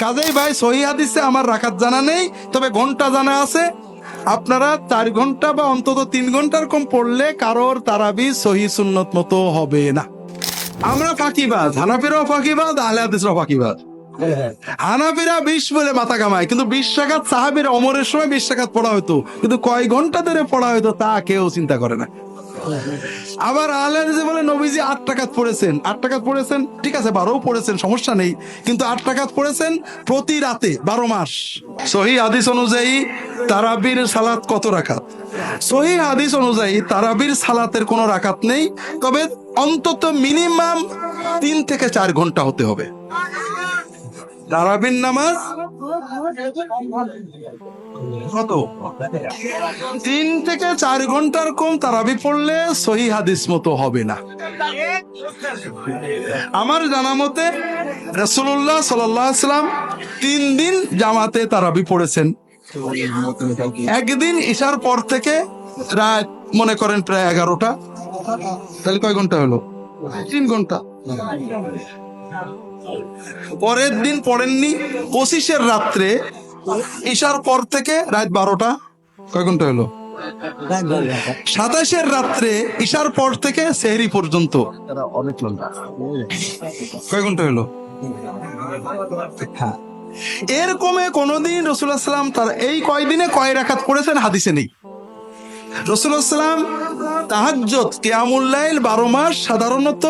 কাজেই ভাই সহিহ হাদিসে আমার রাকাত জানা নেই, তবে ঘন্টা জানা আছে। আপনারা 4 ঘন্টা বা অন্তত 3 ঘন্টার কম পড়লে কারোর তারাবি সহিহ সুন্নত মতো হবে না। আমরা ফাঁকিবাজ, হানাফিরাও ফাঁকিবাজ, আহলে হাদিসরাও ফাঁকিবাজ। হানাফিরা 20 বলে মাথা কামায়, কিন্তু 20 রাকাত সাহাবীর ওমরের সময় 20 রাকাত পড়া হতো, কিন্তু কয় ঘন্টা ধরে পড়া হতো তা কেউ চিন্তা করে না। আবার আহলে হাদিস বলে নবীজি 8 রাকাত পড়েছেন। 8 রাকাত পড়েছেন, ঠিক আছে 12ও পড়েছেন, সমস্যা নেই, কিন্তু 8 রাকাত পড়েছেন প্রতি রাতে 12 মাস। সহিহ হাদিস অনুযায়ী তারাবির সালাত কত রাকাত? সহিহ হাদিস অনুযায়ী তারাবির সালাতের কোনো রাকাত নেই, তবে অন্তত মিনিমাম 3 থেকে 4 ঘন্টা হতে হবে। তারাবির নামাজ কত? 3 থেকে 4 ঘন্টার কম তারাবি পড়লে সহিহ হাদিস মতো হবে না। আমার জানা মতে রাসূলুল্লাহ সাল্লাল্লাহু আলাইহি ওয়াসাল্লাম 3 দিন জামাতে তারাবি পড়েছেন। একদিন ঈশার পর থেকে রাত মনে করেন প্রায় 11টা, তাহলে কয় ঘন্টা হলো? 3 ঘন্টা। পরের দিন পড়েননি 25-এর রাত্রে ঈশার পর থেকে রাত 12টা, কয় ঘন্টা হলো? 27-এর রাত্রে ঈশার পর থেকে সেহরি পর্যন্ত কয় ঘন্টা হলো? হ্যাঁ, এর কমে কোনদিন রাসূলুল্লাহ সাল্লাম তার এই কয়দিনে কয় রাকাত পড়েছেন হাদিসে নেই। রাসূলুল্লাহ সাল্লাম তাহাজ্জুদ কিয়ামুল লাইল 12 মাস সাধারণত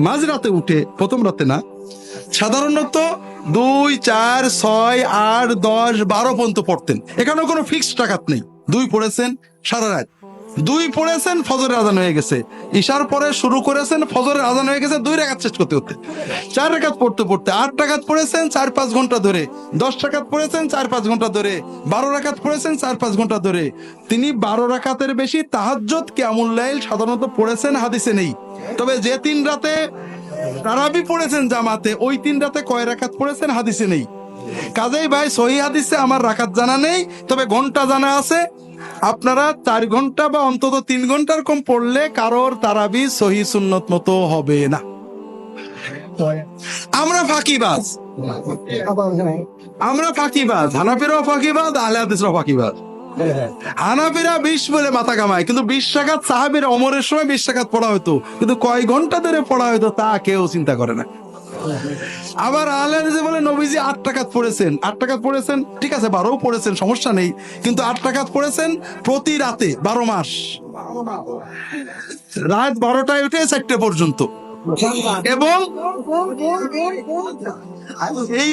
মাঝরাতে উঠে, প্রথম রাতে না, সাধারণত 2, 4, 6, 8, 10, 12 পর্যন্ত পড়তেন। এখানে কোনো ফিক্সড রাকাত নেই। 2 পড়েছেন সারা রাত, 2 পড়েছেন ফজরের আজান হয়ে গেছে, ঈশার পরে শুরু করেছেন ফজরের আজান হয়ে গেছে, 2 রাকাত শেষ করতে করতে 4 রাকাত পড়তে পড়তে 8 রাকাত পড়েছেন 4-5 ঘন্টা ধরে, 10 রাকাত পড়েছেন 4-5 ঘন্টা ধরে, 12 রাকাত পড়েছেন 4-5 ঘন্টা ধরে। তিনি 12 রাকাতের বেশি তাহাজ্জুদ কিয়ামুল লাইল সাধারণত পড়েছেন হাদিসে নেই। তবে যে 3 রাতে তারাবি পড়েছেন জামাতে, ওই 3 রাতে কয় রাকাত পড়েছেন হাদিসে নেই। কাজেই ভাই সহিহ হাদিসে আমার রাকাত জানা নেই, তবে ঘন্টা জানা আছে। আপনারা 4 ঘন্টা বা অন্তত 3 ঘন্টার কম পড়লে কারোর তারাবি সহিহ সুন্নত মতো হবে না। আমরা ফাঁকিবাজ, হানাফিরাও ফাঁকিবাজ, আহলে হাদিসরাও ফাঁকিবাজ। হানাফিরা 20 বলে মাথা কামায়, কিন্তু 20 রাকাত সাহাবীর ওমরের সময় 20 রাকাত পড়া হতো, কিন্তু কয় ঘন্টা ধরে পড়া হতো তা কেউ চিন্তা করে না। আবার আহলে হাদিস বলে নবীজি 8 রাকাত পড়েছেন। 8 রাকাত পড়েছেন, ঠিক আছে 12ও পড়েছেন, সমস্যা নেই, কিন্তু 8 রাকাত পড়েছেন প্রতি রাতে 12 মাস, রাত 12টায় উঠে 4টে পর্যন্ত। এবং এই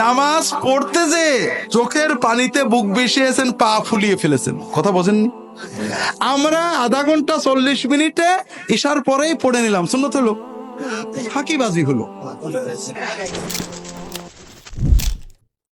নামাজ পড়তে যে চোখের পানিতে বুক ভিজিয়েছেন, পা ফুলিয়ে ফেলেছেন, কথা বোঝেননি? আমরা আধা ঘন্টা 40 মিনিটে ঈশার পরেই পড়ে নিলাম, সুন্নত হলো, ফাঁকিবাজি হলো।